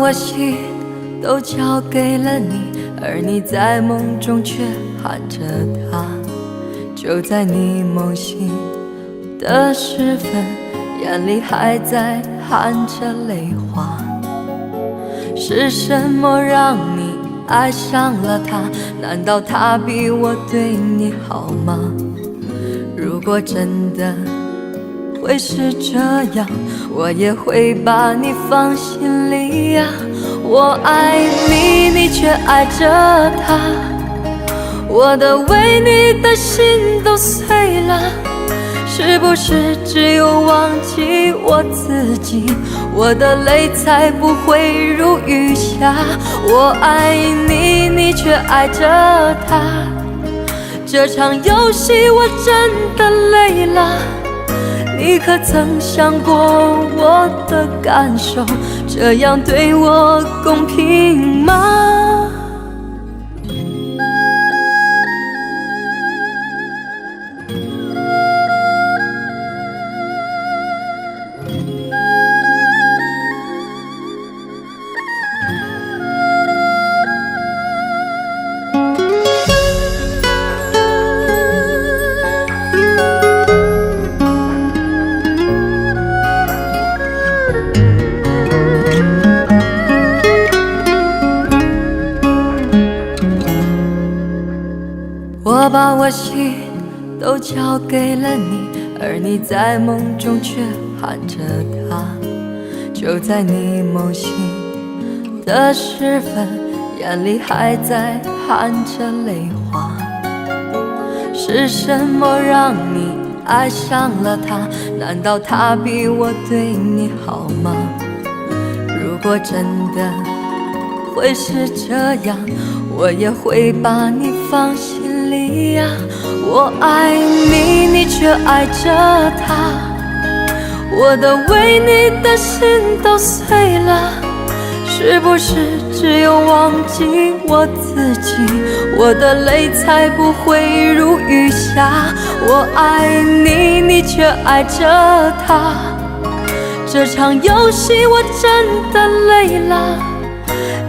我心都交给了你，而你在梦中却喊着他。就在你梦醒的时分，眼里还在含着泪花。是什么让你爱上了他？难道他比我对你好吗？如果真的会是这样，我也会把你放心里呀。我爱你，你却爱着他，我的为你的心都碎了。是不是只有忘记我自己，我的泪才不会如雨下？我爱你，你却爱着他，这场游戏我真的累了。你可曾想过我的感受？这样对我公平吗？我把我心都交给了你，而你在梦中却喊着他。就在你梦醒的时分，眼里还在含着泪花。是什么让你爱上了他？难道他比我对你好吗？如果真的会是这样，我也会把你放心里呀。我爱你，你却爱着他，我的为你的心都碎了。是不是只有忘记我自己，我的泪才不会如雨下？我爱你，你却爱着他，这场游戏我真的累了。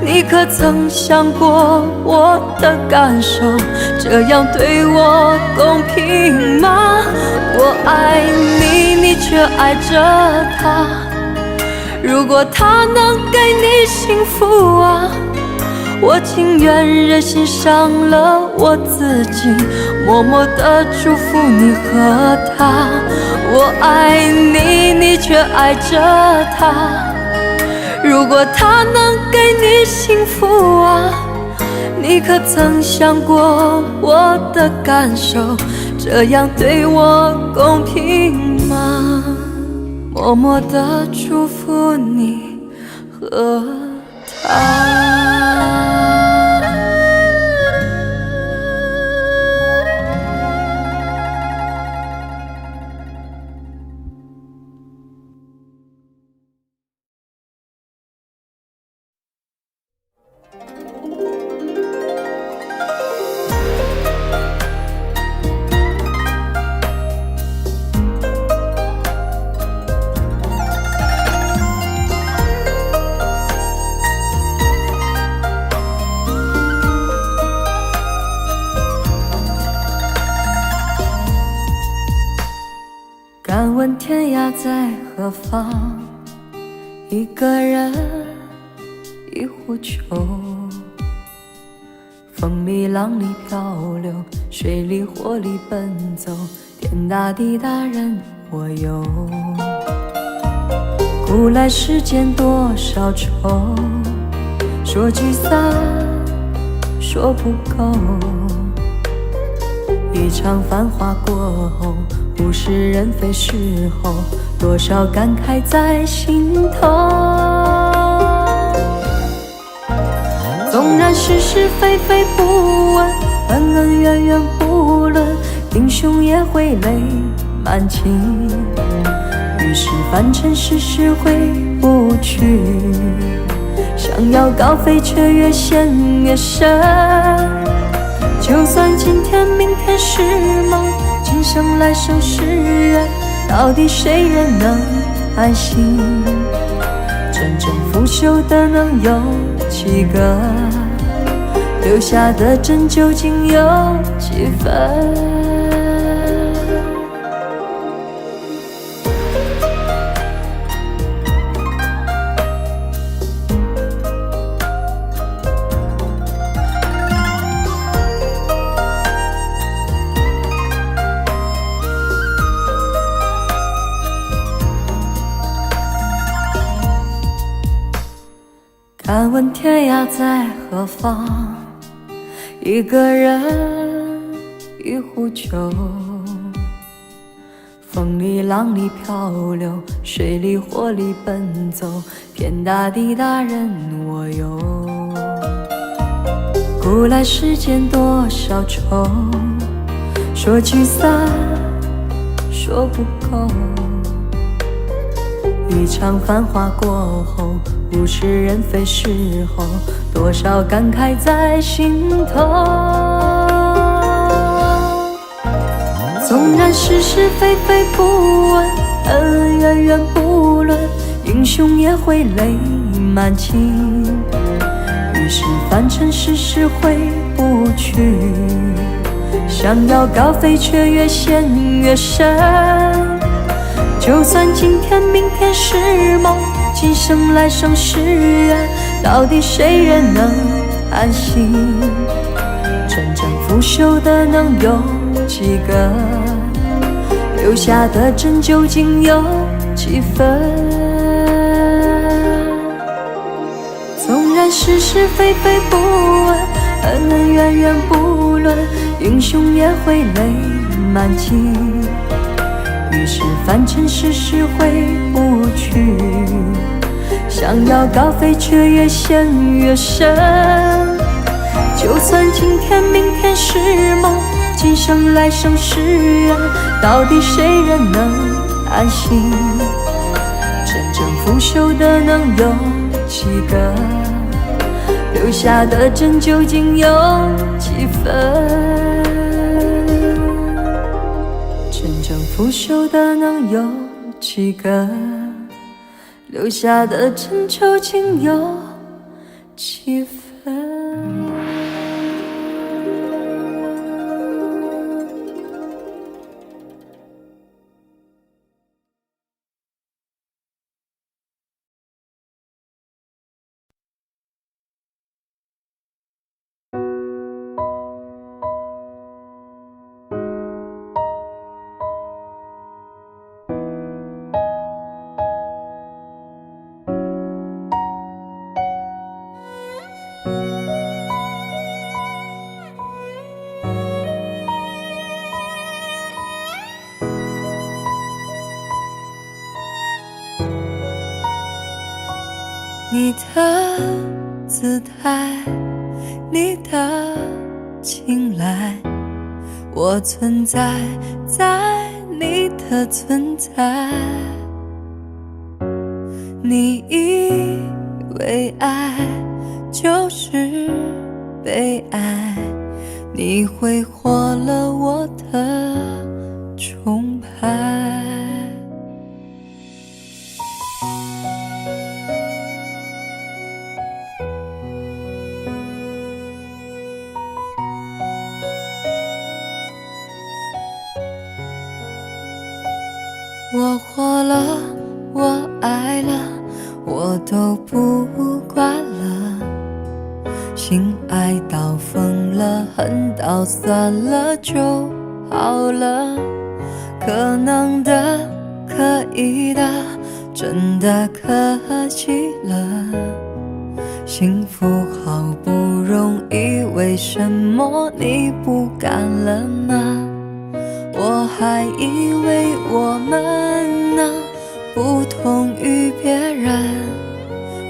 你可曾想过我的感受？这样对我公平吗？我爱你，你却爱着他，如果他能给你幸福啊，我情愿忍心伤了我自己，默默地祝福你和他。我爱你，你却爱着他，如果他能给你幸福啊，你可曾想过我的感受？这样对我公平吗？默默地祝福你和他。敢问天涯在何方？一个人，一壶酒，风里浪里漂流，水里火里奔走，天大地大人我有。古来世间多少愁，说聚散说不够。一场繁华过后，物是人非时候，多少感慨在心头。纵然是是非非不问，恩恩怨怨不论，英雄也会泪满襟。于是凡尘世事回不去，想要高飞却越陷越深。就算今天明天是梦，今生来生是缘，到底谁人能安心？真正浮朽的能有几个？留下的真究竟有几分？敢问天涯在何方？一个人，一壶酒，风里浪里漂流，水里火里奔走，天大地大人我有。古来世间多少愁，说聚散说不够。一场繁华过后，物是人非时候，多少感慨在心头。纵然是是非非不问，恩恩怨怨不论，英雄也会泪满襟。于是凡尘世事回不去，想要高飞却越陷越深。就算今天明天是梦，今生来生是缘，到底谁人能安心？真正腐朽的能有几个？留下的真究竟有几分？纵然是是非非不问，恩恩怨怨不论，英雄也会泪满襟。于是凡尘世事回不去，想要高飞却越陷越深。就算今天明天是梦，今生来生是缘，到底谁人能安心？真正腐朽的能有几个？留下的真究竟有几分？腐朽的能有几个？留下的真究竟有几分？你的姿态，你的青睐，我存在在你的存在。你以为爱就是被爱，你挥霍了我的崇拜。我活了，我爱了，我都不管了。心爱到疯了，恨到算了就好了。可能的，可以的，真的可惜了。幸福好不容易，为什么你不敢了呢？我还以为我们能不同于别人，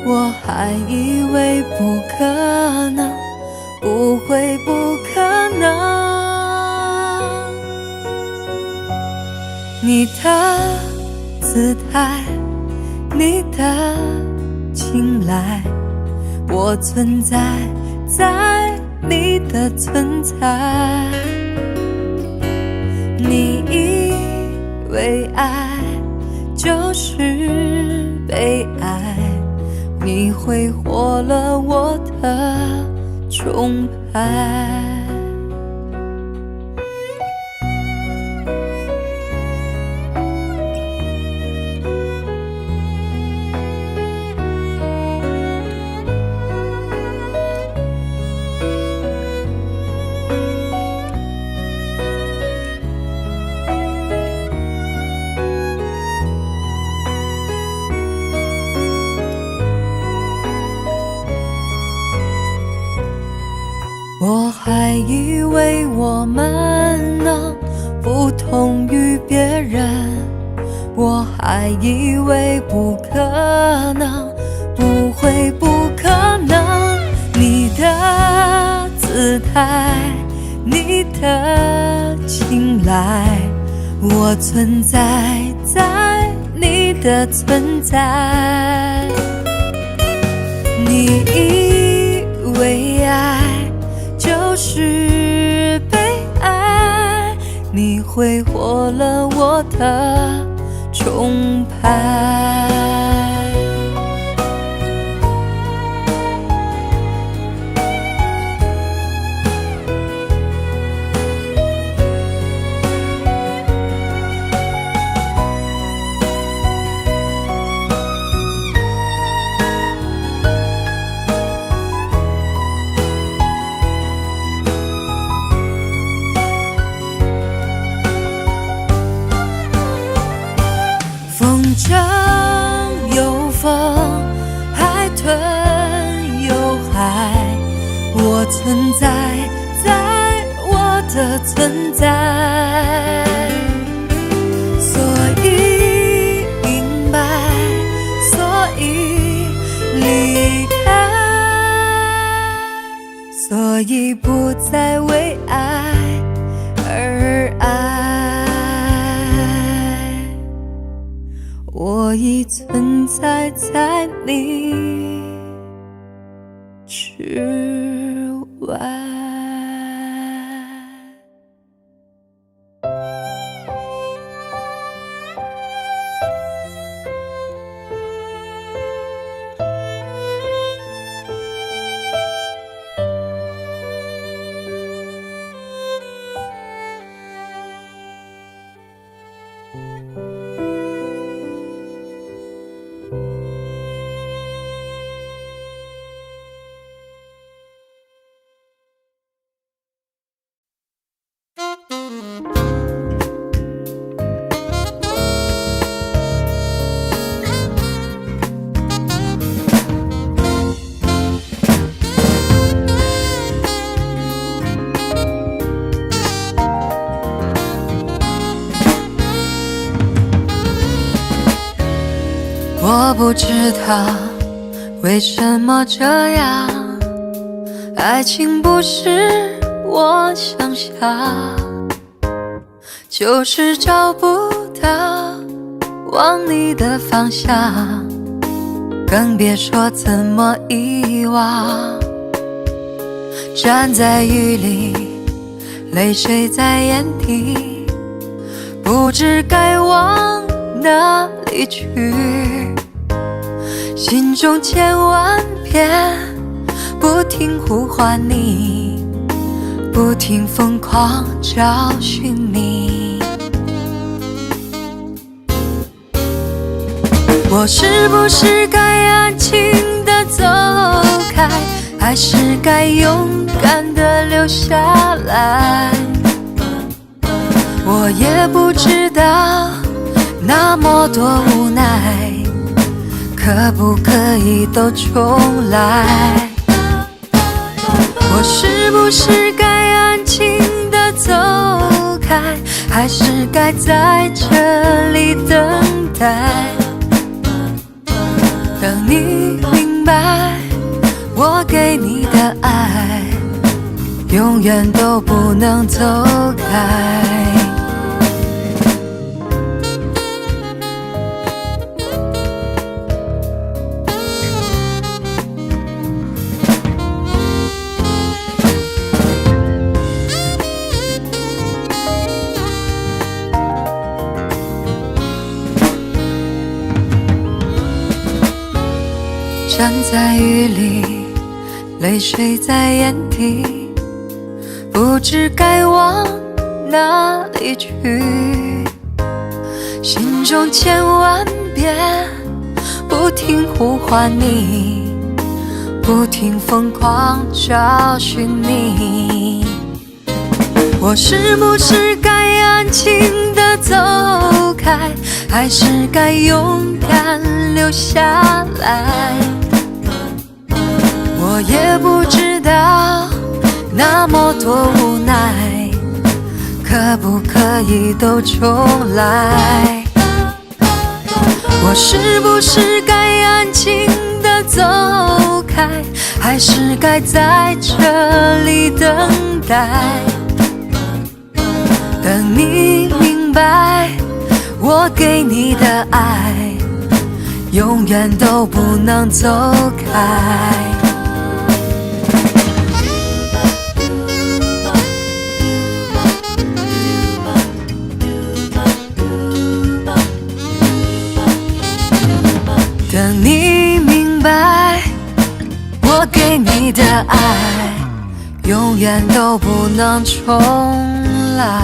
我还以为不可能，不会不可能。你的姿态，你的青睐，我存在在你的存在。你以为爱就是被爱，你挥霍了我的崇拜。我还以为我们能不同于别人，我还以为不可能，不会不可能。你的姿态，你的青睐，我存在在你的存在。你以为爱就是被爱，你挥霍了我的崇拜。风筝有风，海豚有海，我存在在我的存在，所以明白，所以离开，所以不再为爱而爱。我已存在在你之外。我不知道为什么这样，爱情不是我想象，就是找不到往你的方向，更别说怎么遗忘。站在雨里，泪水在眼底，不知该往哪里去，心中千万遍不停呼唤你，不停疯狂找寻你。我是不是该安静地走开，还是该勇敢地留下来？我也不知道那么多无奈，可不可以都重来？我是不是该安静地走开，还是该在这里等待？等你明白，我给你的爱永远都不能走开。站在雨里，泪水在眼底，不知该往哪里去。心中千万遍不停呼唤你，不停疯狂找寻你。我是不是该安静地走开，还是该勇敢留下来？我也不知道，那么多无奈，可不可以都重来？我是不是该安静地走开，还是该在这里等待？等你明白，我给你的爱永远都不能走开。等你明白，我给你的爱永远都不能重来。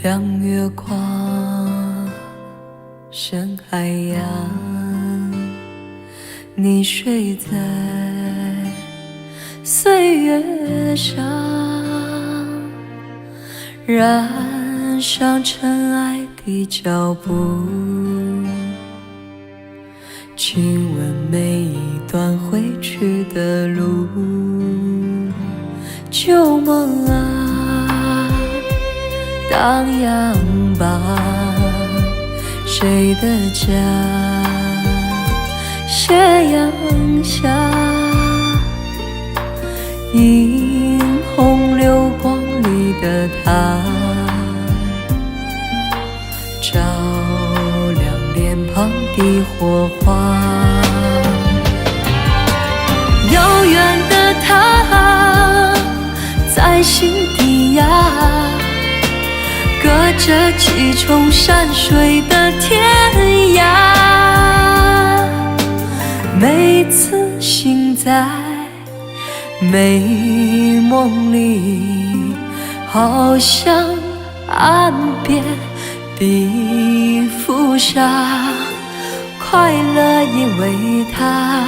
亮月光，深海洋，你睡在岁月上，染上尘埃的脚步，亲吻每一段回去的路。旧梦啊，荡漾吧，谁的家？斜阳下，映红流光里的他，照亮脸庞的火花。遥远的他，在心底呀，隔着几重山水的天涯。每次醒在美梦里，好像岸边的浮沙，快乐因为他，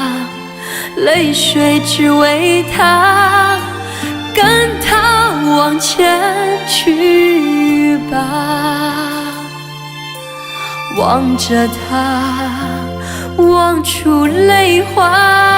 泪水只为他，跟他往前去吧。望着他，望出泪花。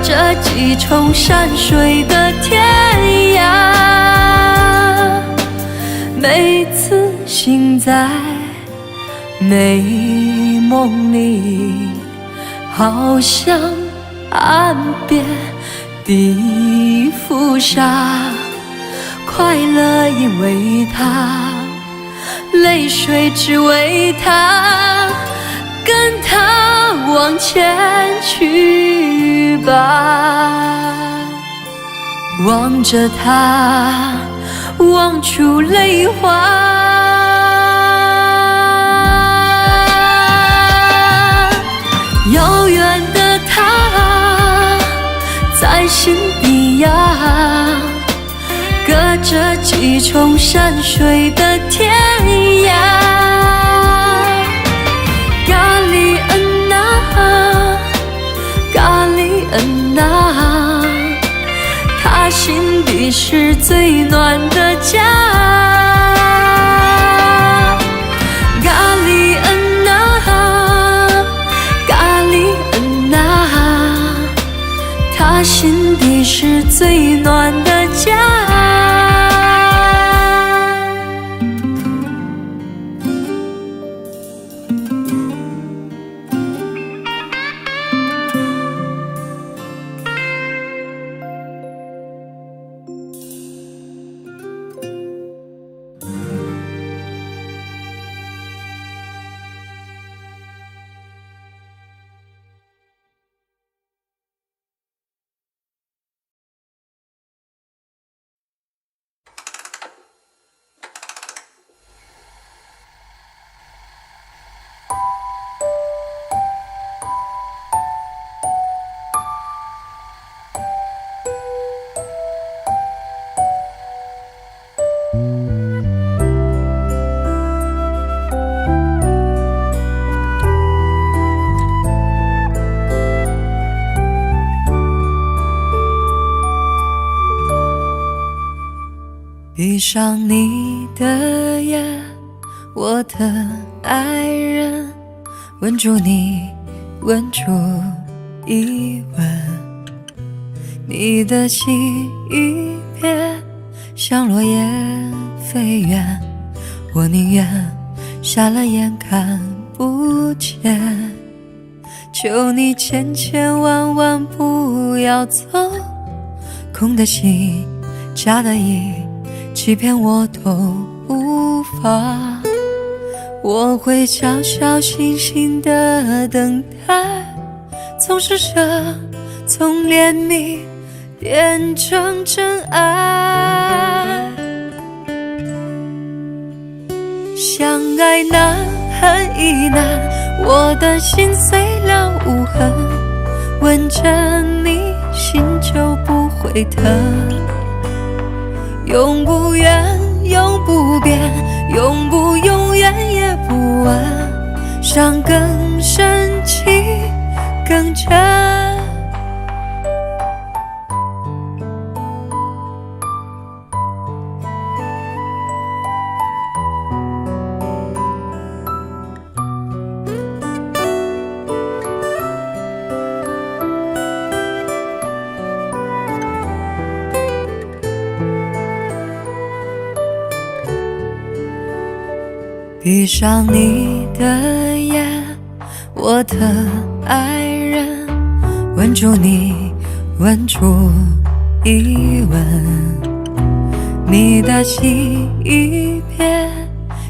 这几重山水的天涯，每次醒在美梦里，好像岸边的浮沙，快乐因为他，泪水只为他，跟他往前去吧。望着他，望出泪花。遥远的他，在心底呀，隔着几重山水的天涯。咖喱恩呐，咖喱恩呐，他心底是最暖的家。咖喱恩呐，咖喱恩呐，他心底是最暖的家。闭上你的眼，我的爱人，吻住你，吻住一吻。你的心一变，像落叶飞远，我宁愿瞎了眼看不见。求你千千万万不要走，空的心，假的意，欺骗我都无法。我会小小心心的等待，从施舍，从怜悯变成真爱。相爱难，恨亦难，我的心碎了无痕，吻着你，心就不会疼。永不远，永不变，永不永远也不问，伤更深，情更真。闭上你的眼，我的爱人，吻住你，吻住一吻。你的心一变，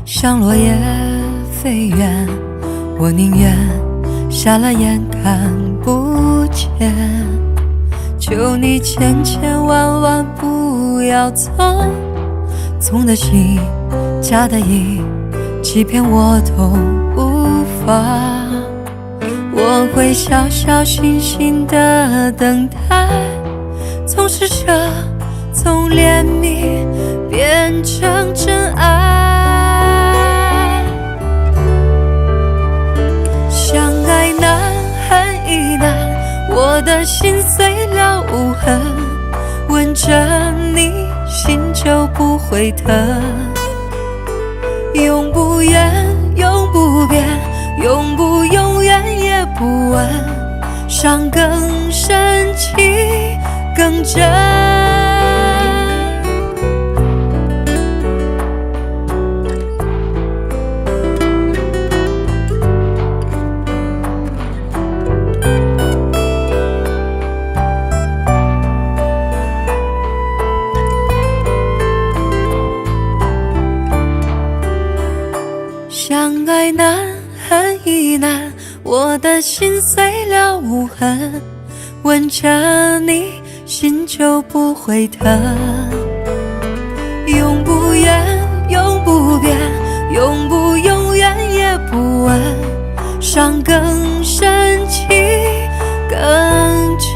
像落叶飞远，我宁愿瞎了眼看不见。求你千千万万不要走，从的心，假的意，欺骗我都无法。我会小小心心的等待，从施舍，从怜悯变成真爱。相爱难，恨亦难，我的心碎了无痕，吻着你，心就不会疼。永不远，永不变，永不永远也不问，伤更深，情更真。相爱难，恨亦难，我的心碎了无痕，吻着你，心就不会疼。永不言，永不变，永不永远也不问，伤更深，情更真。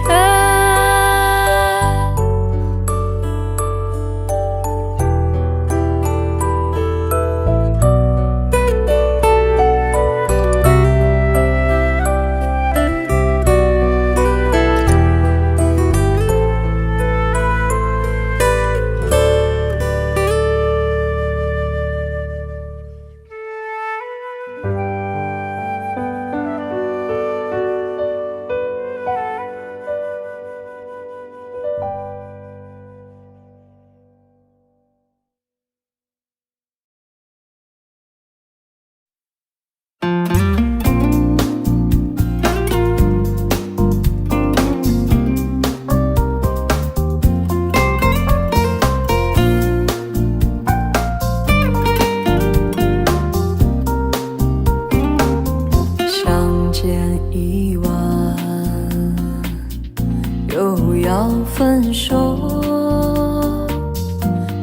分手，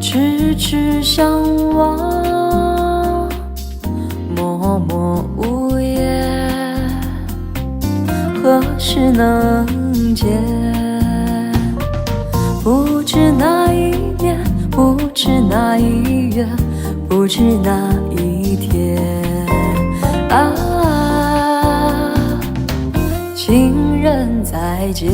痴痴相望，默默无言，何时能见？不知哪一年，不知哪一月，不知哪一天啊，情人再见。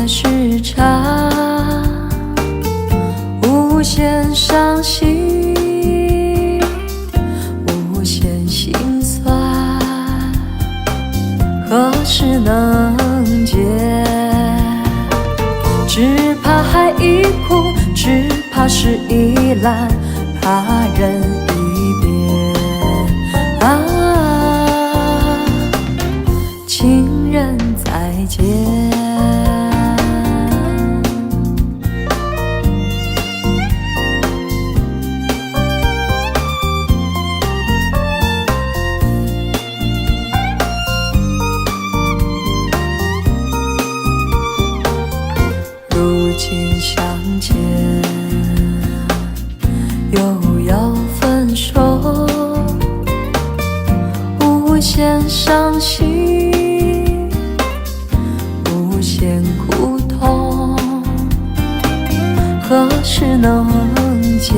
时差，无限伤心，无限心酸，何时能见？只怕海一哭，只怕事已烂，怕人已变啊，情人再见。相见又要分手，无限伤心，无限苦痛，何时能见？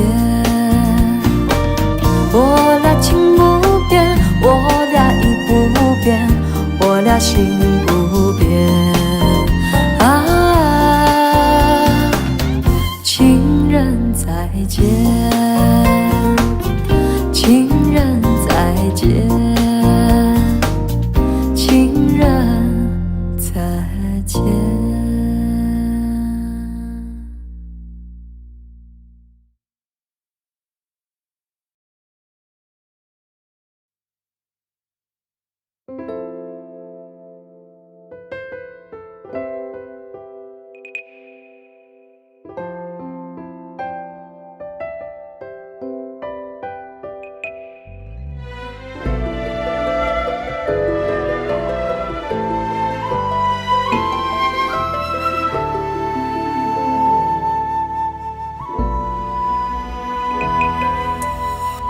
我俩情不变，我俩意不变，我俩心不变再见，情人再见，情人再见。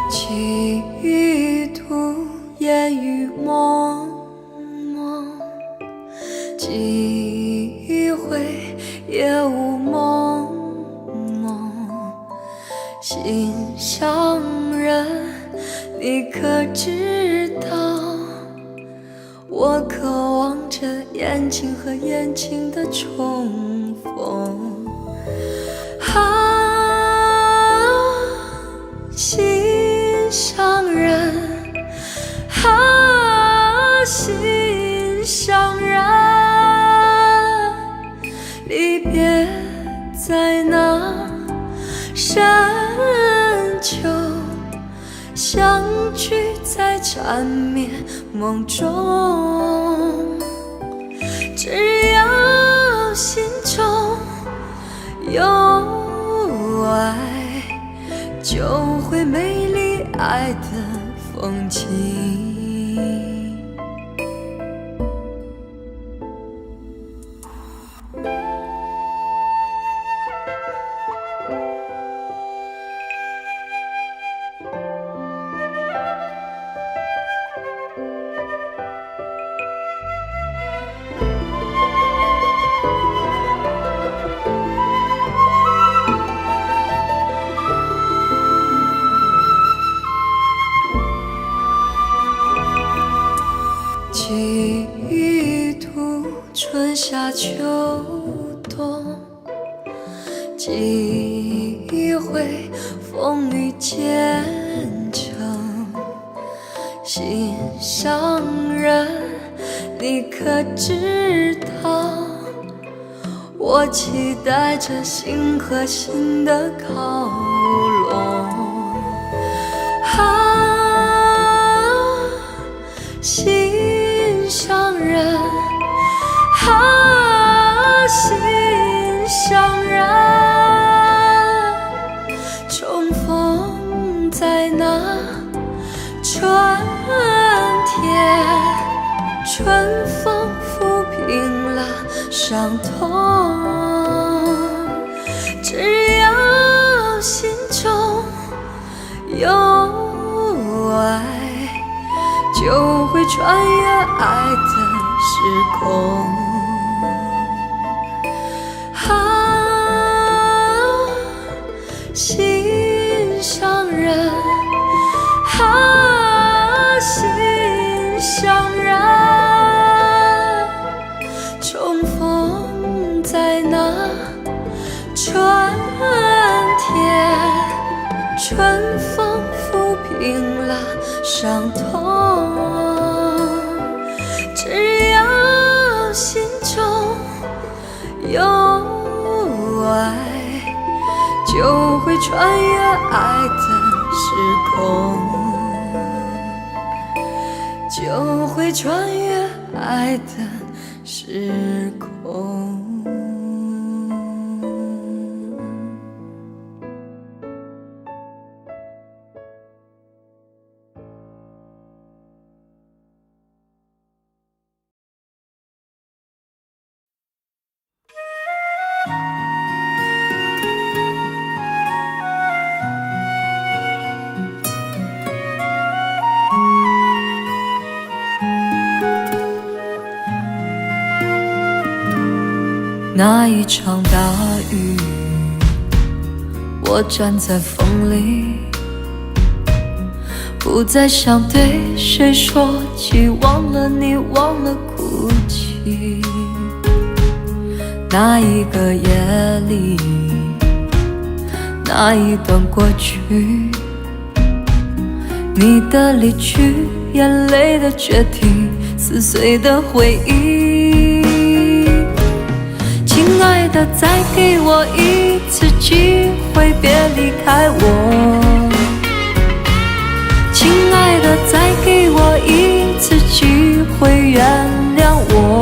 几度烟雨蒙蒙，几回夜雾蒙蒙。心上人，你可知道，我渴望着眼睛和眼睛的重逢。心上人，心上人，离别在那深秋，相聚在缠绵梦中。只要心中有爱，就会美丽爱的风景。几度春夏秋冬，几回风雨兼程，心上人，你可知道？我期待着心和心的靠拢。心上人，心上人，重逢在那春天，春风抚平了伤痛。只要心中有爱，就会穿越爱的时空。心上人，心上人，重逢在那春天，春风抚平了伤痛。只要心中有爱，就会穿越爱的时空，就会穿越爱的时空。那一场大雨，我站在风里，不再想对谁说起，忘了你，忘了哭泣。那一个夜里，那一段过去，你的离去，眼泪的决堤，撕碎的回忆。亲爱的，再给我一次机会，别离开我。亲爱的，再给我一次机会，原谅我。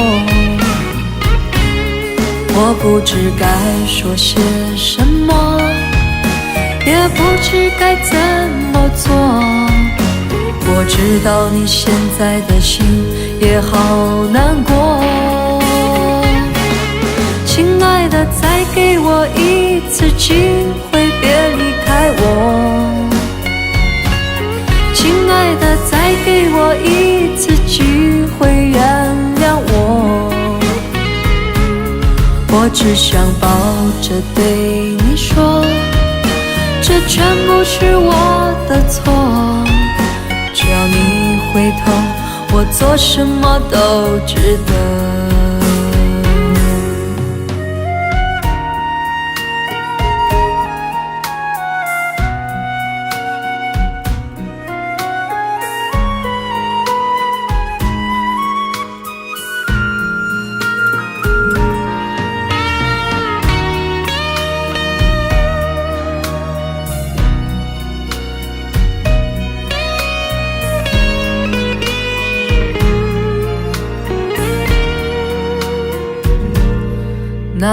我不知该说些什么，也不知该怎么做。我知道你现在的心也好难过。亲爱的，再给我一次机会，别离开我。亲爱的，再给我一次机会，原谅我。我只想抱着对你说，这全不是我的错。只要你回头，我做什么都值得。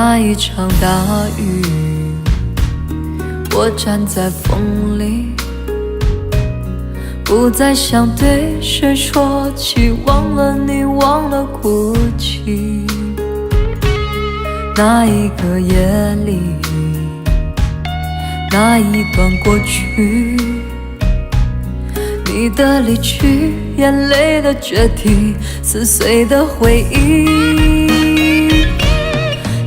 那一场大雨，我站在风里，不再想对谁说起，忘了你，忘了哭泣。那一个夜里，那一段过去，你的离去，眼泪的决堤，撕碎的回忆。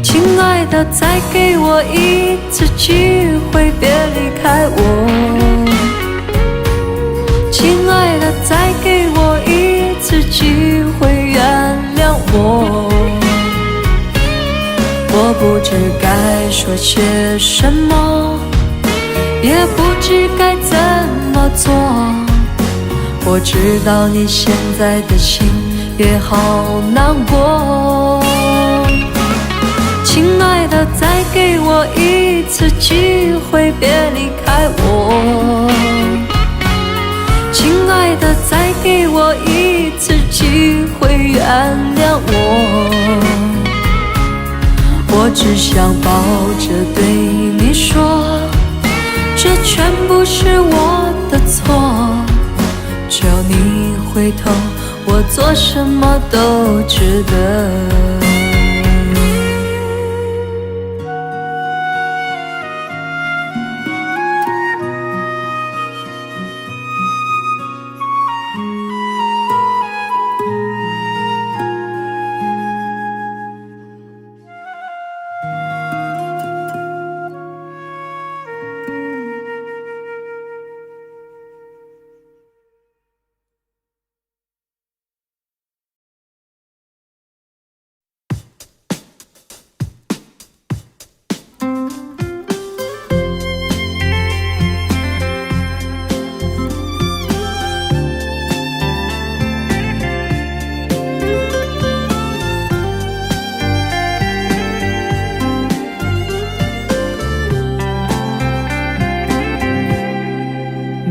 亲爱的，再给我一次机会，别离开我。亲爱的，再给我一次机会，原谅我。我不知该说些什么，也不知该怎么做。我知道你现在的心也好难过。亲爱的，再给我一次机会，别离开我。亲爱的，再给我一次机会，原谅我。我只想抱着对你说，这全不是我的错。只要你回头，我做什么都值得。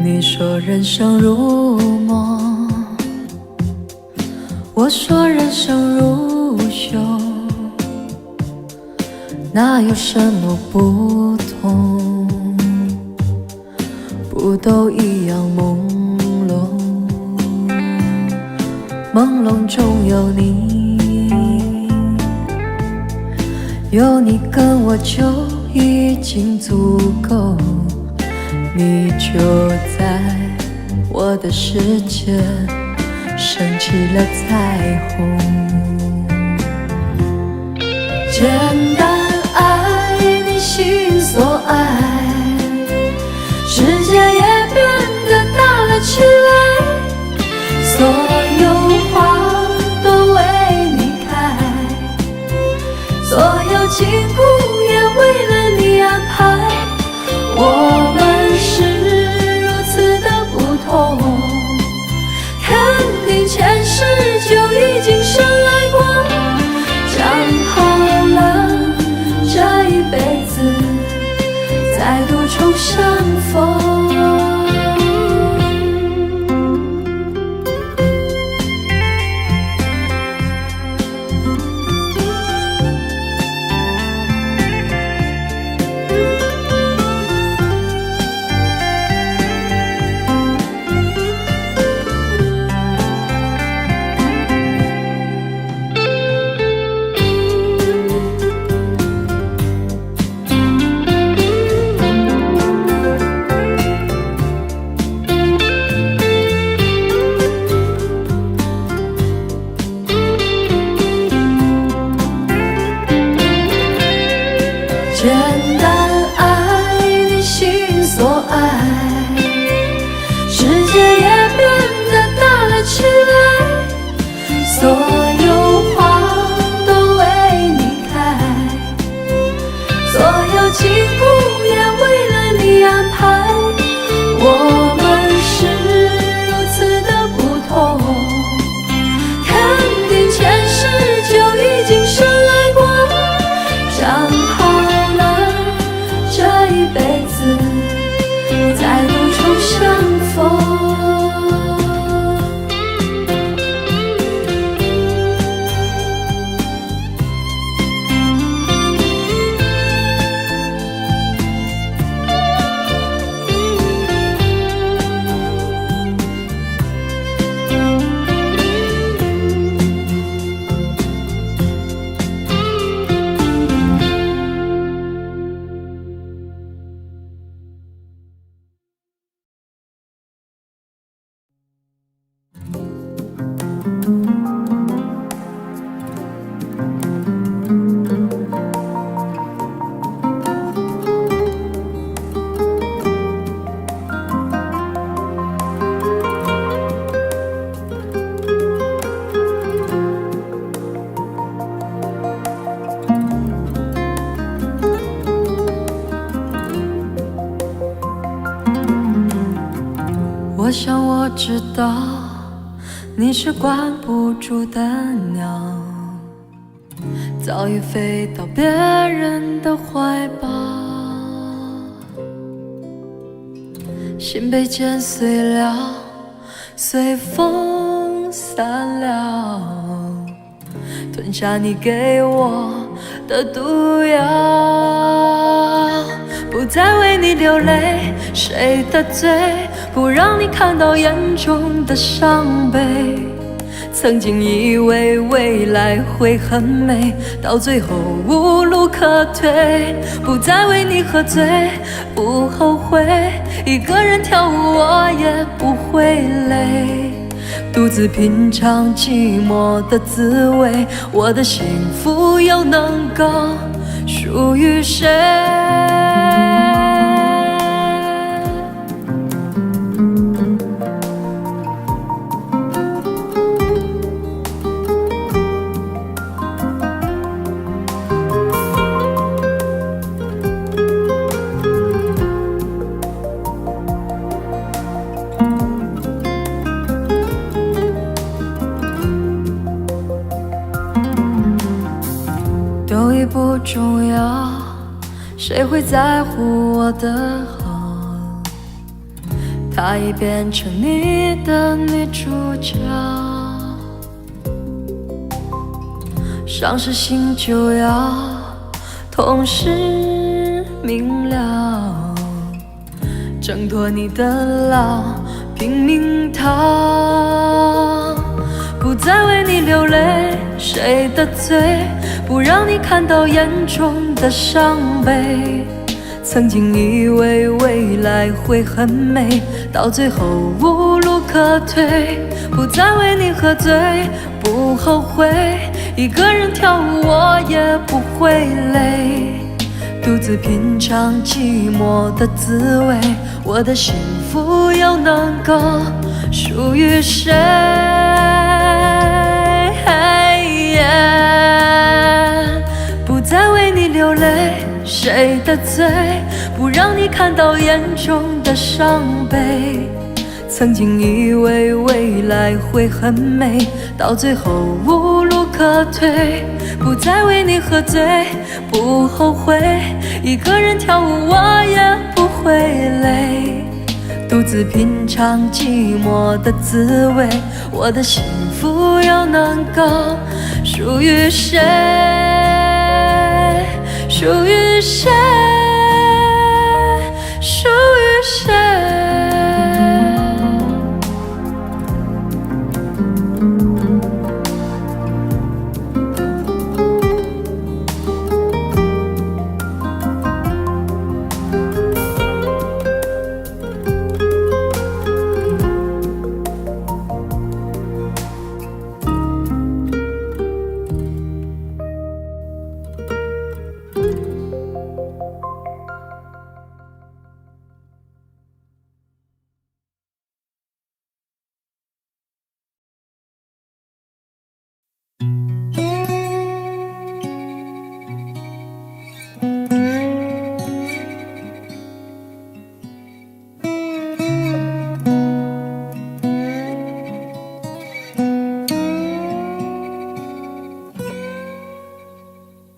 你说人生如梦，我说人生如秀，哪有什么不同？不都一样朦胧？朦胧中有你，有你跟我就已经足够。你就在我的世界升起了彩虹。简单爱你心所爱，世界也变得大了起来。所有花都为你开，所有景物也为了你安排。我们是如此的不同，肯定前世就已经深爱过。讲好了，这一辈子再度重相逢。简单爱你心所爱，世界也变得大了起来。所有花都为你开，所有景物也为了你安排。我们是如此的不同，肯定前世就已经深爱过。讲好这一辈子再度我想我知道，你是关不住的鸟，早已飞到别人的怀抱，心被剪碎了，随风散了，吞下你给我的毒药，不再为你流泪，谁的罪不让你看到眼中的伤悲？曾经以为未来会很美，到最后无路可退。不再为你喝醉，不后悔，一个人跳舞我也不会累，独自品尝寂寞的滋味，我的幸福又能够属于谁？都已不重要，谁会在乎我的好？她已变成你的女主角，伤势心就要同时明了，挣脱你的牢，拼命逃，不再为你流泪，谁的罪不让你看到眼中的伤悲？曾经以为未来会很美，到最后无路可退。不再为你喝醉，不后悔，一个人跳舞我也不会累，独自品尝寂寞的滋味，我的幸福又能够属于谁？不再为你流泪，谁的罪不让你看到眼中的伤悲？曾经以为未来会很美，到最后无路可退。不再为你喝醉，不后悔，一个人跳舞我也不会累，独自品尝寂寞的滋味，我的幸福又能够属于谁？属于谁？属于谁？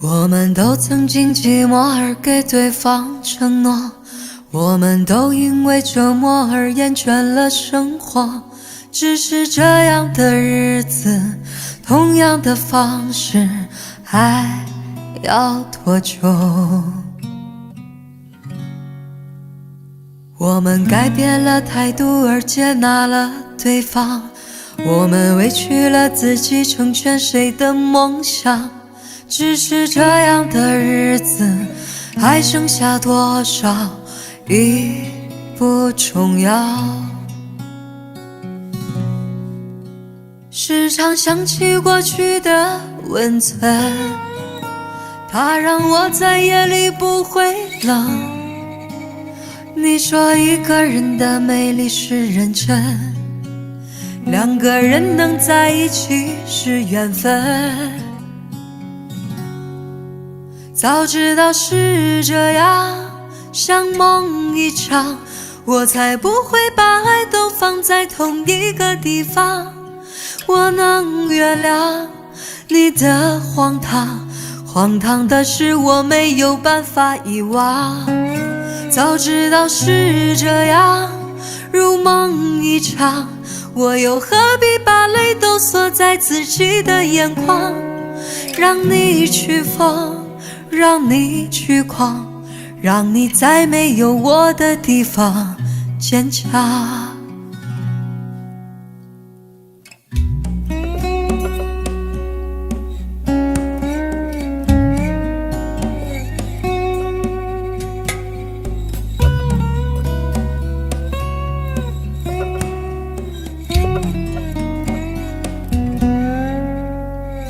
我们都曾经寂寞而给对方承诺，我们都因为折磨而厌倦了生活，只是这样的日子，同样的方式，还要多久？我们改变了态度而接纳了对方，我们委屈了自己成全谁的梦想，只是这样的日子还剩下多少已不重要。时常想起过去的温存，它让我在夜里不会冷。你说一个人的美丽是认真，两个人能在一起是缘分。早知道是这样，像梦一场，我才不会把爱都放在同一个地方。我能原谅你的荒唐，荒唐的是我没有办法遗忘。早知道是这样，如梦一场，我又何必把泪都锁在自己的眼眶？让你去疯，让你去狂，让你在没有我的地方坚强。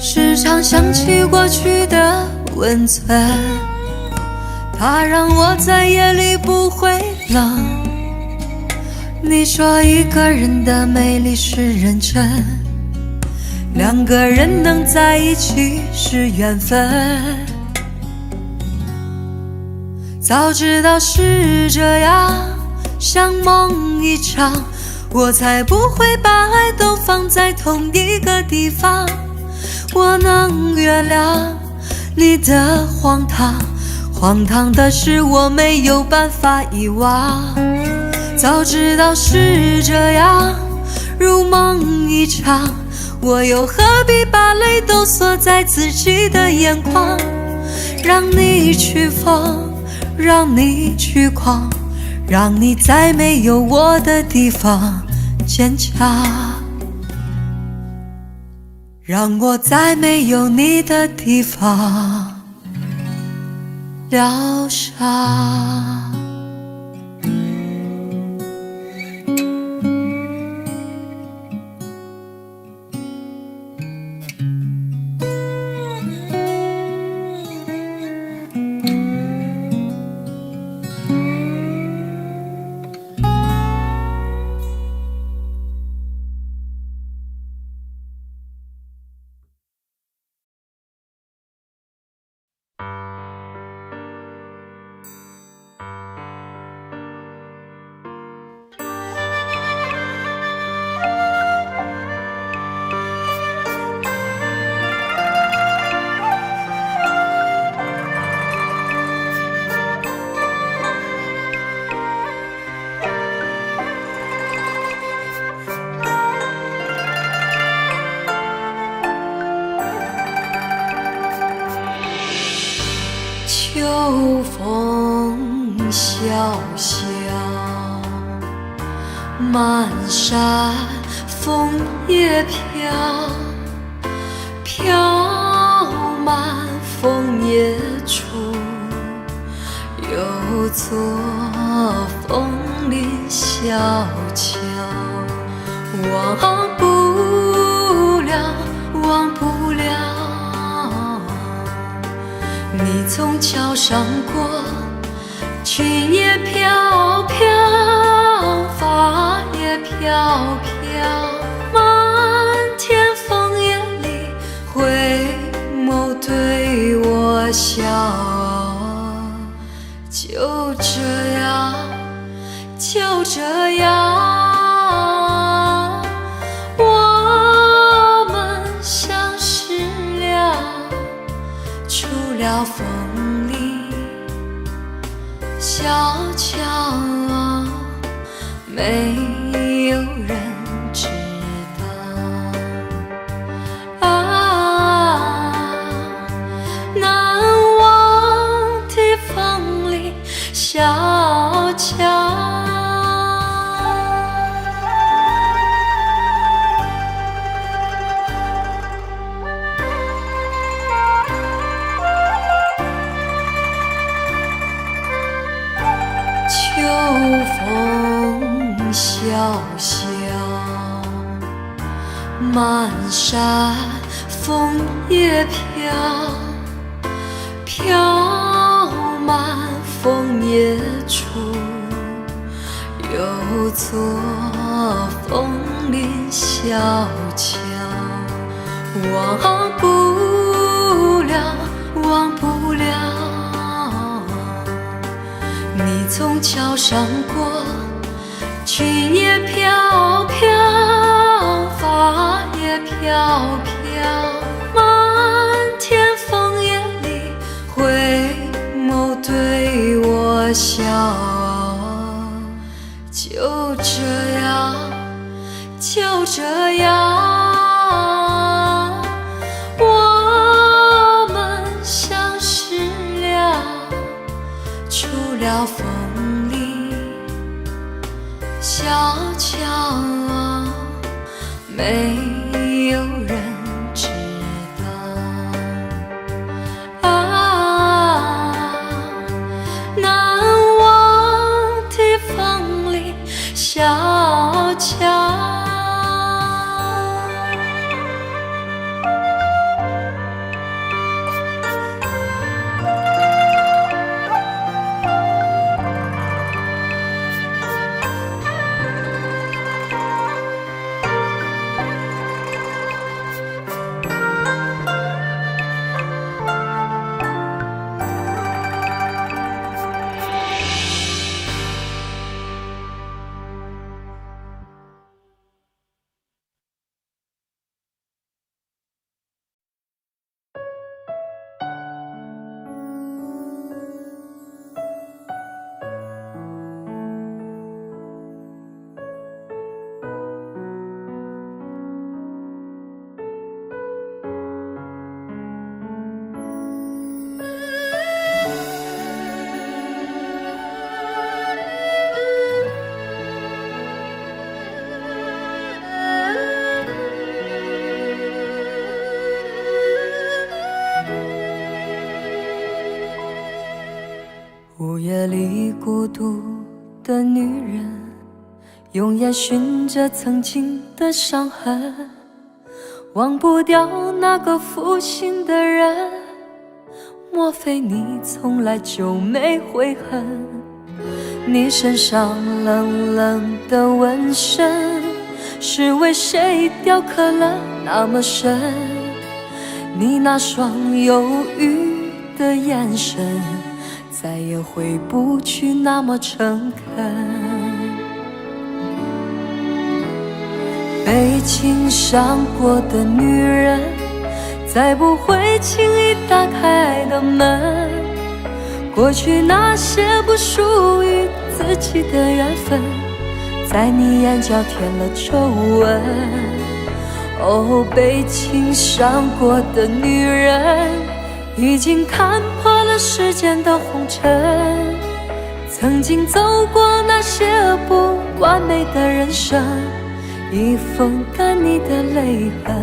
时常想起过去的温存，它让我在夜里不会冷。你说一个人的美丽是认真，两个人能在一起是缘分。早知道是这样，像梦一场，我才不会把爱都放在同一个地方。我能原谅你的荒唐，荒唐的是我没有办法遗忘。早知道是这样，如梦一场，我又何必把泪都锁在自己的眼眶？让你去疯，让你去狂，让你在没有我的地方坚强。让我在没有你的地方疗伤。秋风萧萧，满山枫叶飘，飘满枫叶处，又作枫林小桥。忘不了，忘不了，你从桥上过，裙也飘飘，发也飘飘，满天枫叶里，回眸对我笑。就这样，就这样，我们相识了，出了枫林小桥，没有人知道。难忘的枫林小桥。秋风萧萧，满山枫叶飘，飘满枫叶处，又作枫林小桥。忘不了，忘不了，你从桥上过，情也飘飘，发也飘飘，漫天枫叶里，回眸对我笑。就这样，就这样，我们相识了，出了风里，小桥没有人知道。难忘的风里小桥。午夜里孤独的女人，用眼寻着曾经的伤痕，忘不掉那个负心的人。莫非你从来就没悔恨？你身上冷冷的纹身，是为谁雕刻了那么深？你那双忧郁的眼神，再也回不去那么诚恳。被情伤过的女人，再不会轻易打开的门。过去那些不属于自己的缘分，在你眼角添了皱纹。哦，被情伤过的女人，已经看破了世间的红尘，曾经走过那些不完美的人生，已风干你的泪痕。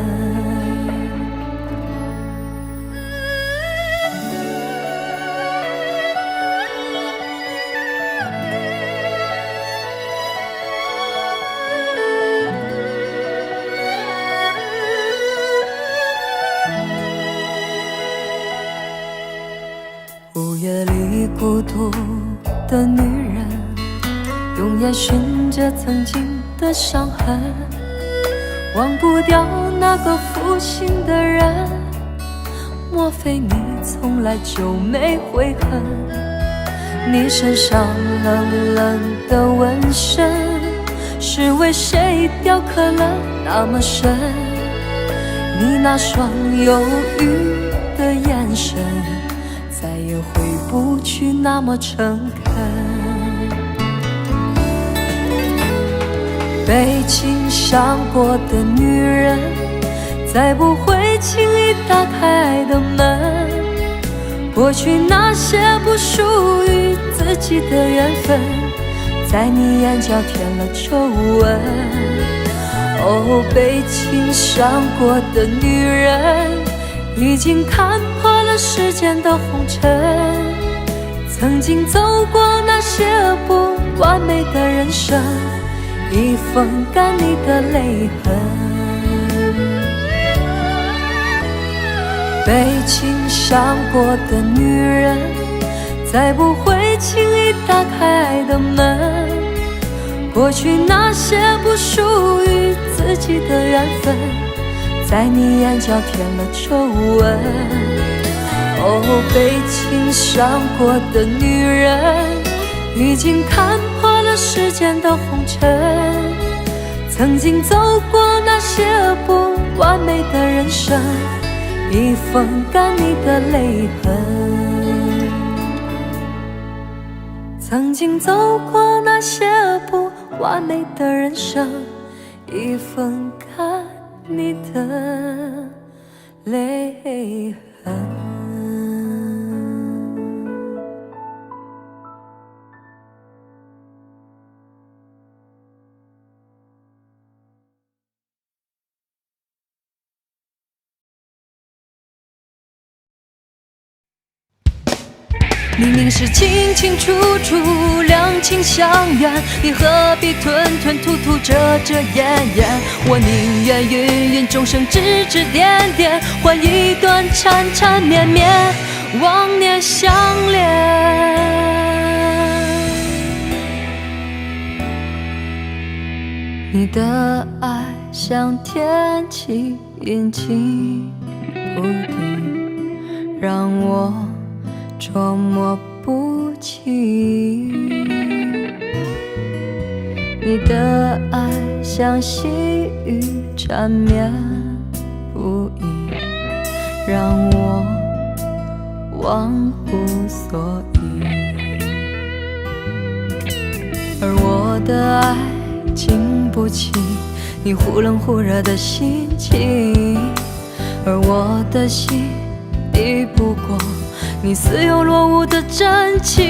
午夜里孤独的女人，用眼寻着曾经的伤痕，忘不掉那个负心的人。莫非你从来就没悔恨？你身上冷冷的纹身，是为谁雕刻了那么深？你那双忧郁的眼神，再也回不去那么诚恳。被情伤过的女人，再不会轻易打开的门。过去那些不属于自己的缘分，在你眼角添了皱纹。哦，被情伤过的女人，已经看破了世间的红尘，曾经走过那些不完美的人生，已风干你的泪痕。被情伤过的女人，再不会轻易打开的门。过去那些不属于自己的缘分，在你眼角添了皱纹。哦，被情伤过的女人，已经看破了世间的的红尘，曾经走过那些不完美的人生，已风干你的泪痕。曾经走过那些不完美的人生，已风干你的泪痕。明明是清清楚楚，两情相悦，你何必吞吞吐吐，遮遮掩掩？我宁愿芸芸众生，指指点点，换一段缠缠绵绵，忘年相恋。你的爱像天气阴晴不定，让我捉摸不清。你的爱像细雨缠绵不已，让我忘乎所以。而我的爱经不起你忽冷忽热的心情，而我的心抵不过你似有若无的真情。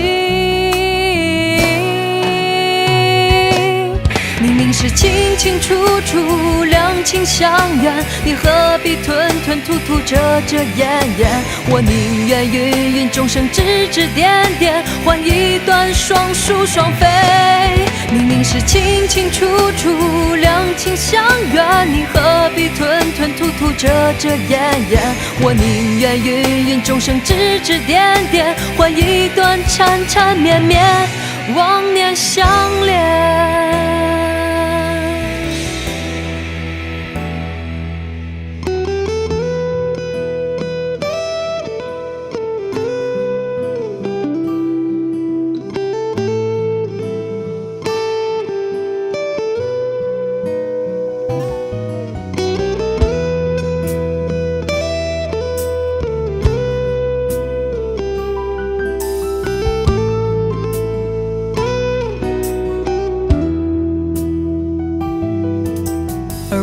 明明是清清楚楚，两情相悦，你何必吞吞吐吐，遮遮掩掩？我宁愿芸芸众生，指指点点，换一段双宿双飞。明明是清清楚楚，两情相悦，你何必吞吞吐吐，遮遮掩掩？我宁愿芸芸众生，指指点点，换一段缠缠绵绵，忘年相恋。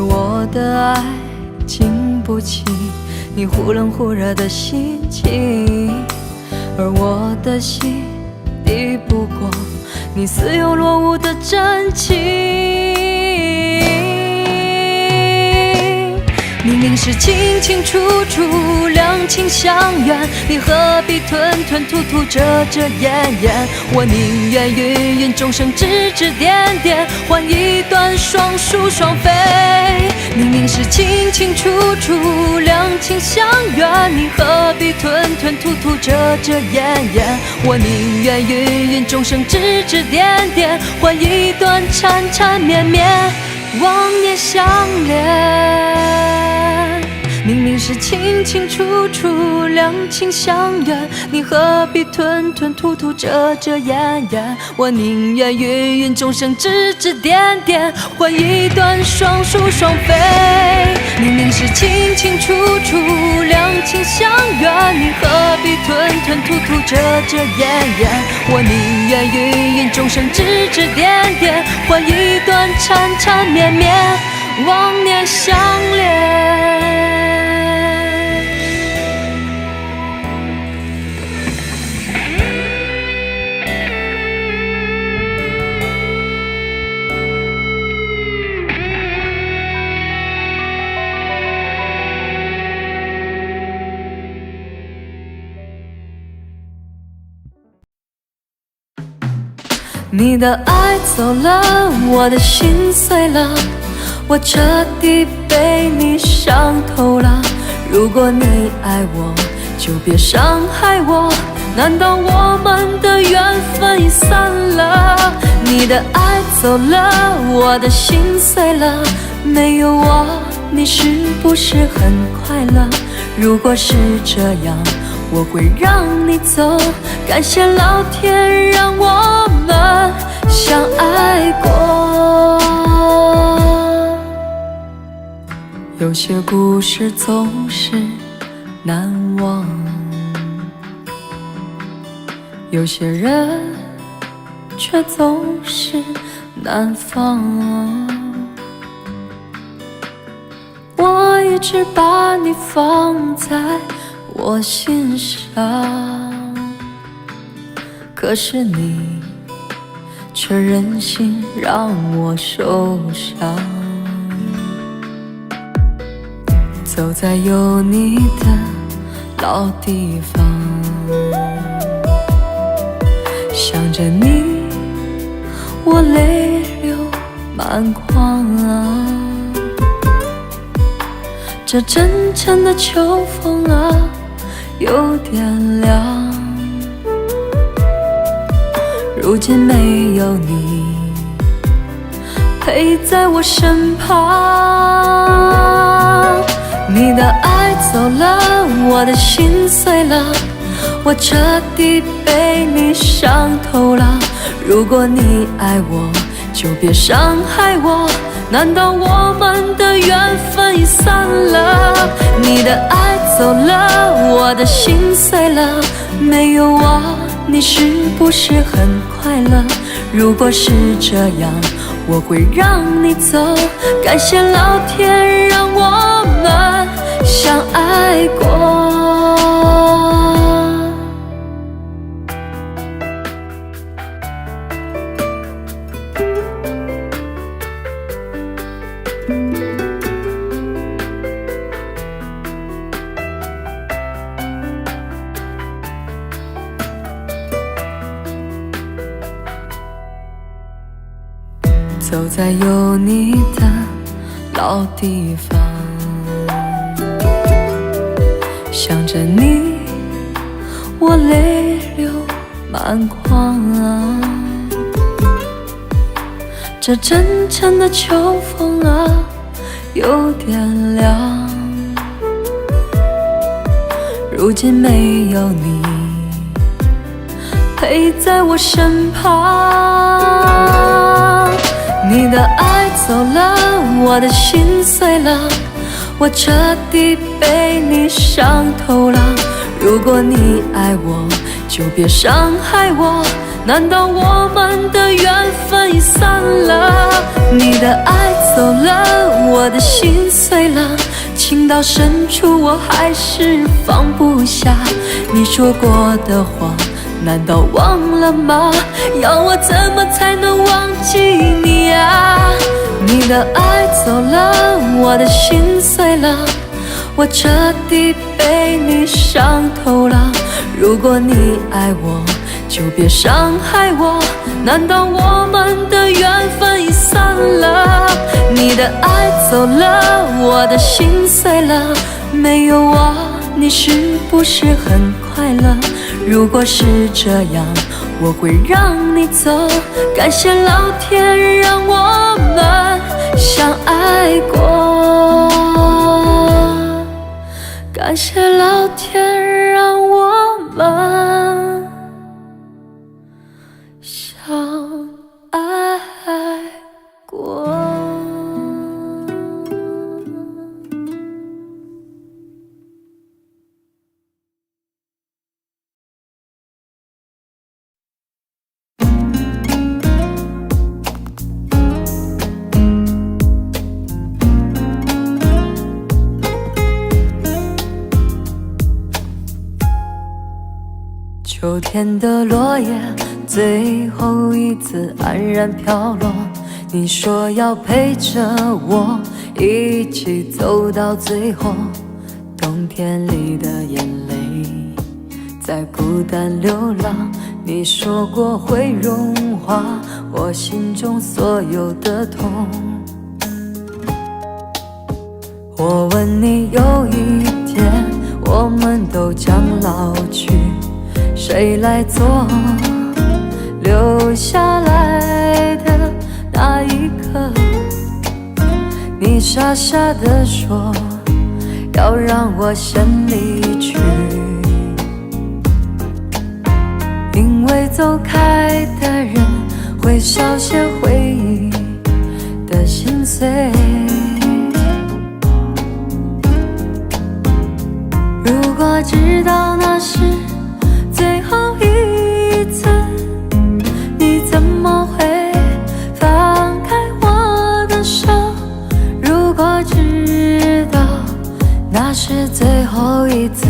我的爱经不起你忽冷忽热的心情，而我的心抵不过你似有若无的真情。明明是清清楚楚，两情相悦，你何必吞吞吐吐，遮遮掩掩？我宁愿芸芸众生，指指点点，换一段双宿双飞。明明是清清楚楚，两情相悦，你何必吞吞吐吐，遮遮掩掩？我宁愿芸芸众生，指指点点，换一段缠缠绵绵，忘年相恋。明明是清清楚楚，两情相悦，你何必吞吞吐吐，遮遮掩掩？我宁愿芸芸众生，指指点点，换一段双宿双飞。明明是清清楚楚，两情相悦，你何必吞吞吐吐，遮遮掩掩？我宁愿芸芸众生，指指点点，换一段缠缠绵绵，忘年相恋。你的爱走了，我的心碎了，我彻底被你伤透了。如果你爱我，就别伤害我，难道我们的缘分已散了？你的爱走了，我的心碎了，没有我，你是不是很快乐？如果是这样，我会让你走，感谢老天让我们相爱过。有些故事总是难忘，有些人却总是难放。我一直把你放在我心上，可是你却任性让我受伤。走在有你的老地方，想着你，我泪流满眶啊。这阵阵的秋风啊，有点凉。如今没有你陪在我身旁，你的爱走了，我的心碎了，我彻底被你伤透了。如果你爱我，就别伤害我，难道我们的缘分已散了？你的爱走了，我的心碎了，没有我，你是不是很快乐？如果是这样，我会让你走。感谢老天让我们相爱过。走在有你的老地方，想着你，我泪流满眶啊。这阵阵的秋风啊，有点凉。如今没有你陪在我身旁，你的爱走了，我的心碎了，我彻底被你伤透了。如果你爱我，就别伤害我，难道我们的缘分已散了？你的爱走了，我的心碎了，情到深处我还是放不下。你说过的话难道忘了吗？要我怎么才能忘记你啊？你的爱走了，我的心碎了，我彻底被你伤透了。如果你爱我，就别伤害我，难道我们的缘分已散了？你的爱走了，我的心碎了，没有我，你是不是很快乐？如果是这样，我会让你走。感谢老天让我们相爱过，感谢老天让我们相爱过。秋天的落叶最后一次黯然飘落，你说要陪着我一起走到最后，冬天里的眼泪在孤单流浪，你说过会融化我心中所有的痛。我问你，有一天我们都将老去，谁来做留下来的那一刻？你傻傻地说要让我先离去，因为走开的人会少些回忆的心碎。果知道那是最后一次，你怎么会放开我的手？如果知道那是最后一次，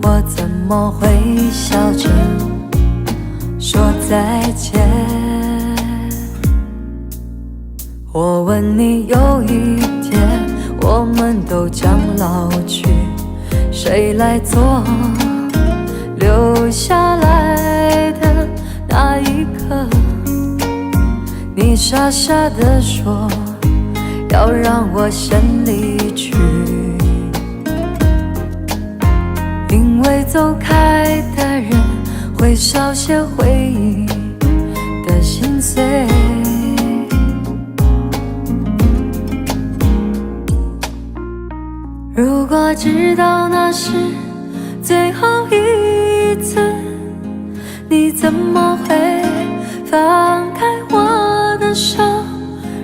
我怎么会笑着说再见？我问你，有一天我们都将老去，谁来做留下来的那一刻？你傻傻地说要让我先离去，因为走开的人会少些回忆的心碎。如果知道那是最后一次，你怎么会放开我的手？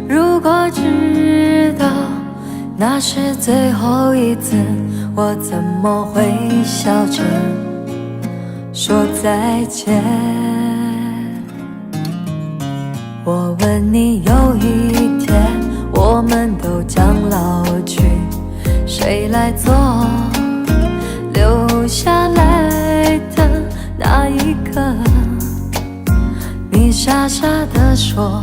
如果知道那是最后一次，我怎么会笑着说再见？我问你，有一天我们都将老去，谁来做留下来的那一刻？你傻傻地说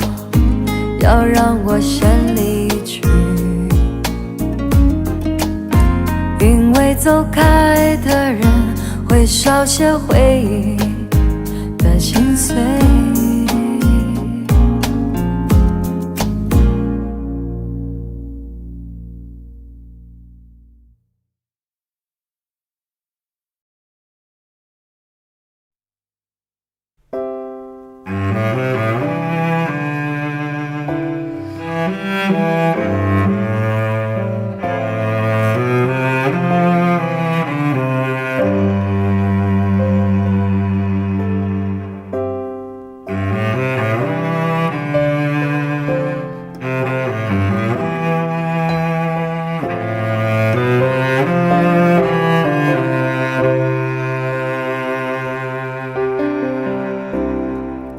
要让我先离去，因为走开的人会少些回忆的心碎。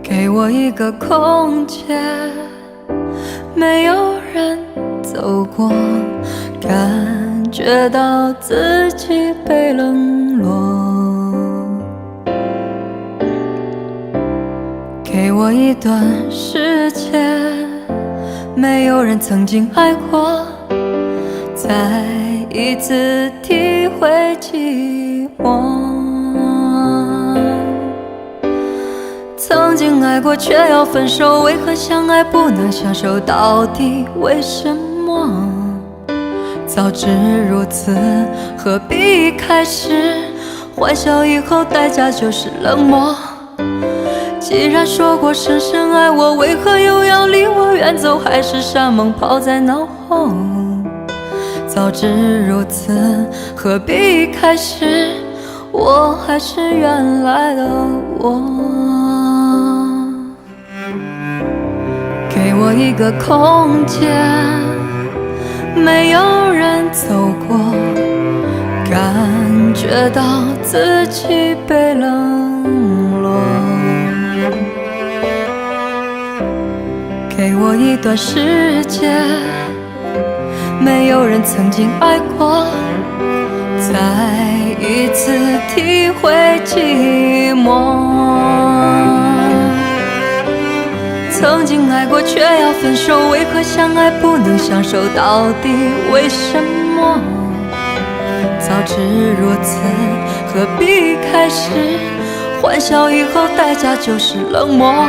给我一个空间，没有人走过，感觉到自己被冷落。给我一段时间，没有人曾经爱过，再一次体会寂寞。曾经爱过却要分手，为何相爱不能相守？到底为什么？早知如此，何必开始？欢笑以后代价就是冷漠。既然说过深深爱我，为何又要离我远走？还是山盟抛在脑后？早知如此，何必开始？我还是原来的我。给我一个空间，没有人走过，感觉到自己被冷落。给我一段时间，没有人曾经爱过，再一次体会寂寞。曾经爱过却要分手，为何相爱不能相守？到底为什么？早知如此，何必开始？欢笑以后代价就是冷漠。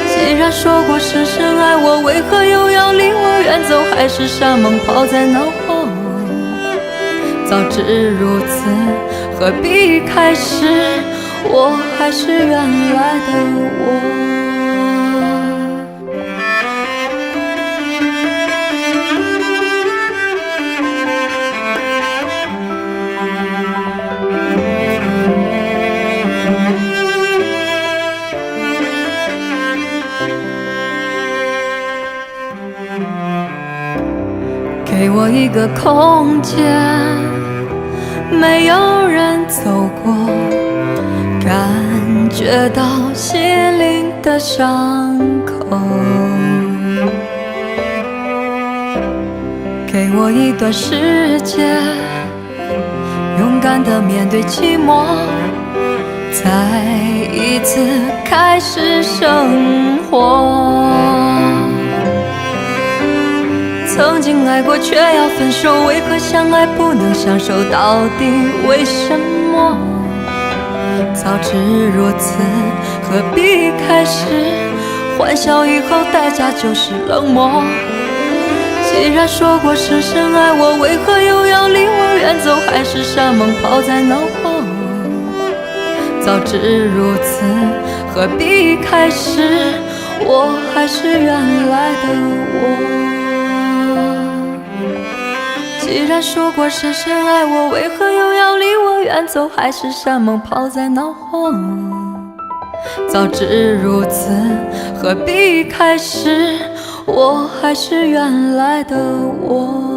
既然说过深深爱我，为何又要离我远走？还是山盟抛在脑后？早知如此，何必开始？我还是原来的我。给我一个空间，没有人走过，感觉到心灵的伤口。给我一段时间，勇敢地面对寂寞，再一次开始生活。曾经爱过却要分手，为何相爱不能相守？到底为什么？早知如此，何必开始？欢笑以后代价就是冷漠。既然说过深深爱我，为何又要离我远走？海誓山盟抛在脑后。早知如此，何必开始？我还是原来的我。既然说过深深爱我，为何又要离我远走？海誓山盟抛在脑后。早知如此，何必开始？我还是原来的我。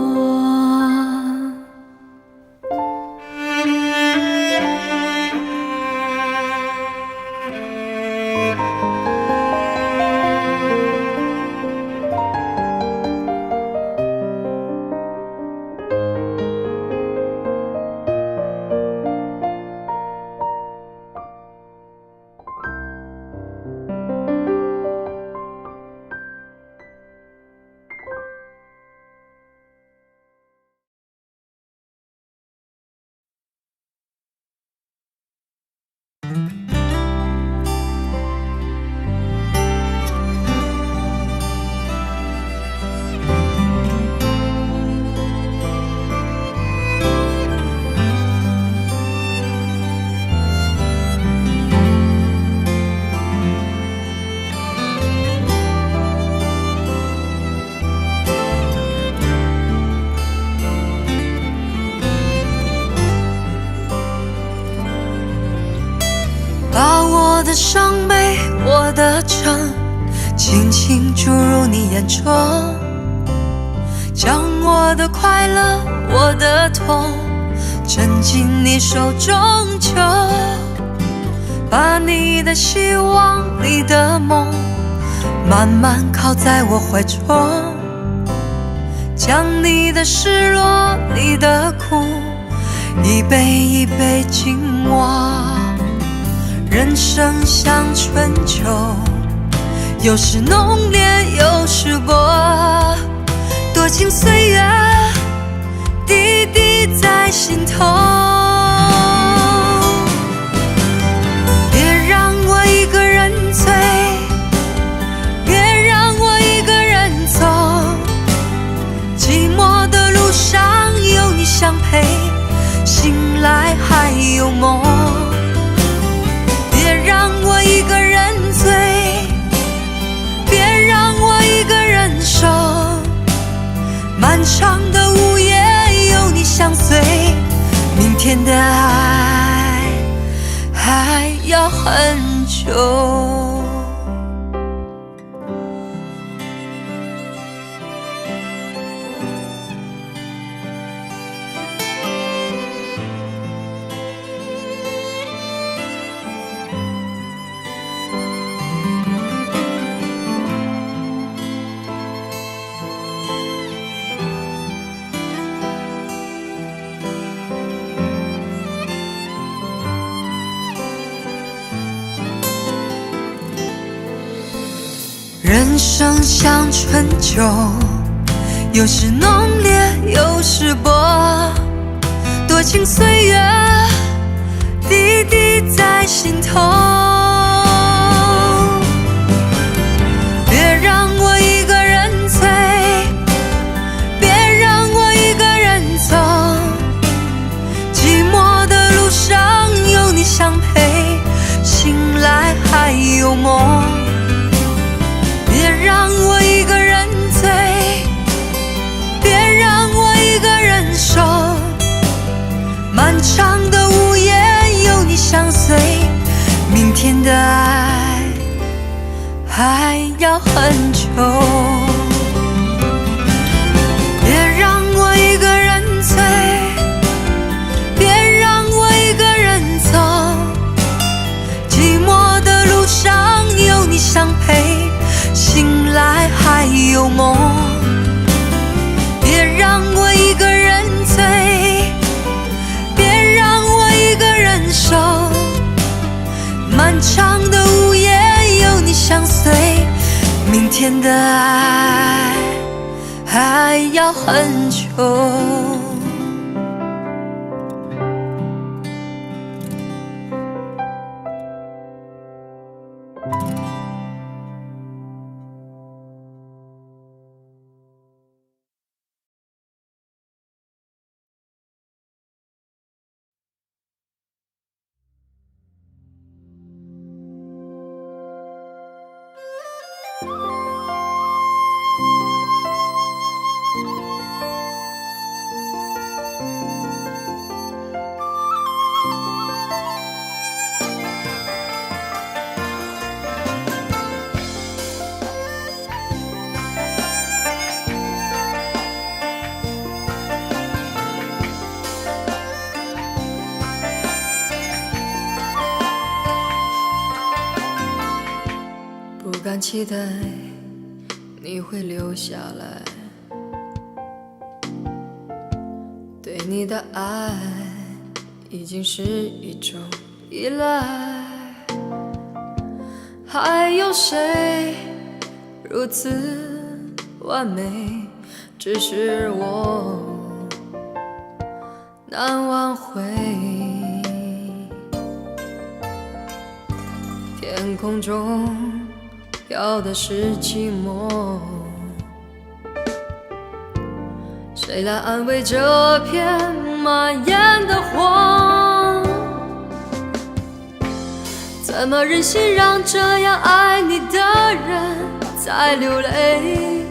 把我的伤悲，我的疼，轻轻注入你眼中，将我的快乐，我的痛，沉进你手中就把你的希望，你的梦，慢慢靠在我怀中，将你的失落，你的苦，一杯一杯紧握。人生像春秋，有时浓烈有时薄，多情岁月滴滴在心头。别让我一个人醉，别让我一个人走，寂寞的路上有你相陪，醒来还有梦。别让我一个人醉，别让我一个人守，漫长的午夜有你相随，明天的爱还要很久。人生像春秋，有时浓烈有时薄，多情岁月滴滴在心头。别让我一个人醉，别让我一个人走，寂寞的路上有你相陪，醒来还有梦。别让我一个人醉，别让我一个人守，漫长的午夜有你相随，明天的爱还要很久。别让我一个人醉，别天的爱还要很久。不敢期待你会留下来，对你的爱已经是一种依赖。还有谁如此完美，只是我难挽回。天空中飘的是寂寞，谁来安慰这片蔓延的荒？怎么忍心让这样爱你的人在流泪？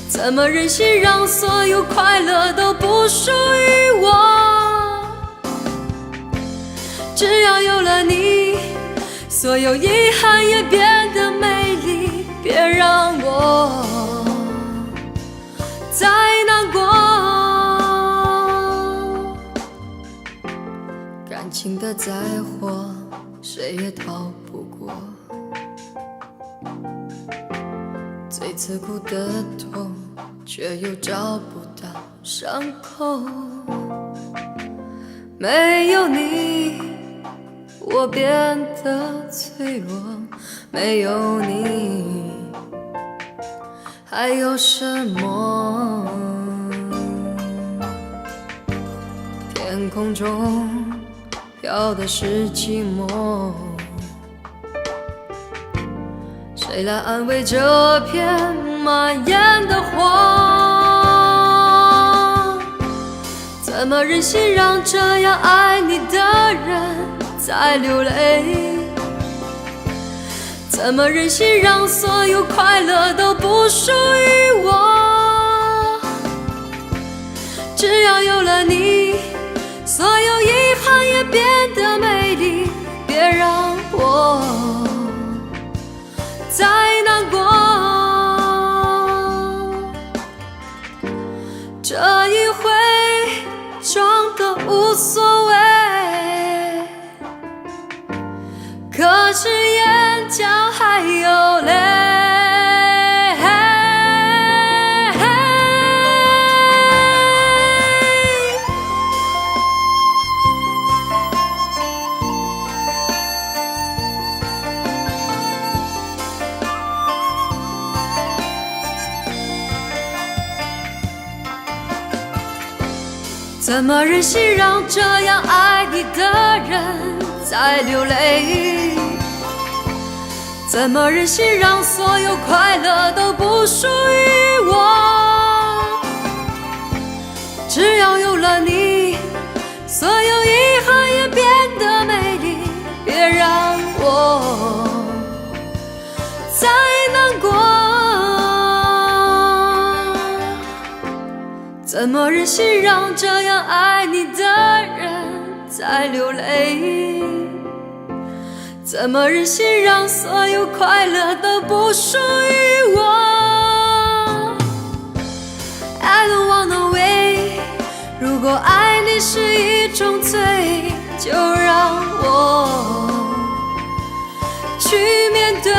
怎么忍心让所有快乐都不属于我？只要有了你，所有遗憾也变得美丽，别让我再难过。感情的灾祸，谁也逃不过，最刺骨的痛，却又找不到伤口。没有你，我变得脆弱，没有你，还有什么？天空中飘的是寂寞，谁来安慰这片蔓延的荒？怎么忍心让这样爱你的人在流泪？怎么忍心让所有快乐都不属于我？只要有了你，所有遗憾也变得美丽，别让我再难过。这一回装得无所谓，可是眼角还有泪。怎么忍心让这样爱你的人在流泪？怎么忍心让所有快乐都不属于我？只要有了你，所有遗憾也变得美丽，别让我再难过。怎么忍心让这样爱你的人在流泪？怎么忍心让所有快乐都不属于我？ I don't wanna wait， 如果爱你是一种罪，就让我去面对。